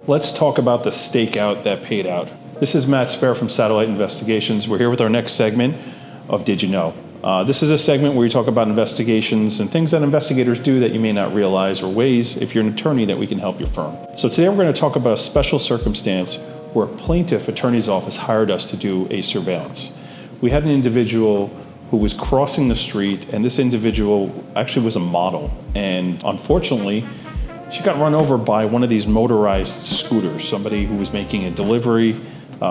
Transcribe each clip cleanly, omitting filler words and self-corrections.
Let's talk about the stakeout that paid out. This is Matt Spare from Satellite Investigations. We're here with our next segment of Did You Know? This is a segment where we talk about investigations and things that investigators do that you may not realize, or ways, if you're an attorney, that we can help your firm. So today we're going to talk about a special circumstance where a plaintiff attorney's office hired us to do a surveillance. We had an individual who was crossing the street, and this individual actually was a model. And unfortunately, she got run over by one of these motorized scooters, somebody who was making a delivery.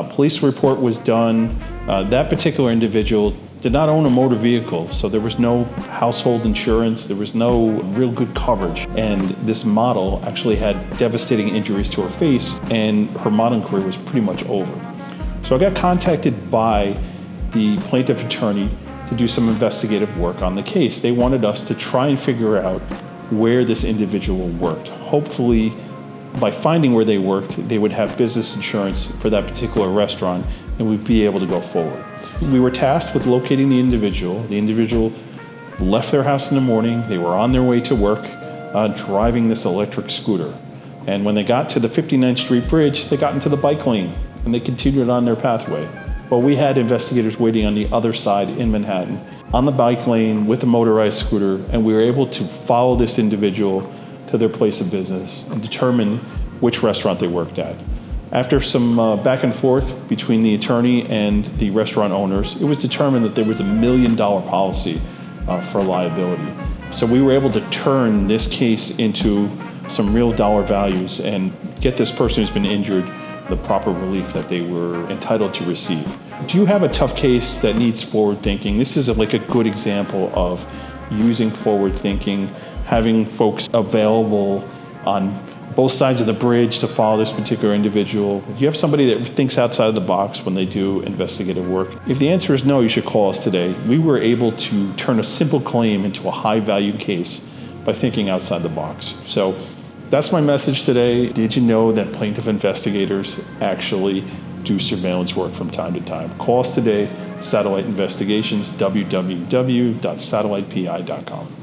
Police report was done. That particular individual did not own a motor vehicle, so there was no household insurance, there was no real good coverage. And this model actually had devastating injuries to her face, and her modeling career was pretty much over. So I got contacted by the plaintiff attorney to do some investigative work on the case. They wanted us to try and figure out where this individual worked. Hopefully, by finding where they worked, they would have business insurance for that particular restaurant, and we'd be able to go forward. We were tasked with locating the individual. The individual left their house in the morning. They were on their way to work, driving this electric scooter. And when they got to the 59th Street Bridge, they got into the bike lane, and they continued on their pathway. Well, we had investigators waiting on the other side in Manhattan, on the bike lane with a motorized scooter, and we were able to follow this individual to their place of business and determine which restaurant they worked at. After some back and forth between the attorney and the restaurant owners, it was determined that there was $1 million policy for liability. So we were able to turn this case into some real dollar values and get this person who's been injured the proper relief that they were entitled to receive. Do you have a tough case that needs forward thinking? This is like a good example of using forward thinking, having folks available on both sides of the bridge to follow this particular individual. Do you have somebody that thinks outside of the box when they do investigative work? If the answer is no, you should call us today. We were able to turn a simple claim into a high-value case by thinking outside the box. So that's my message today. Did you know that plaintiff investigators actually do surveillance work from time to time? Call us today, Satellite Investigations, www.satellitepi.com.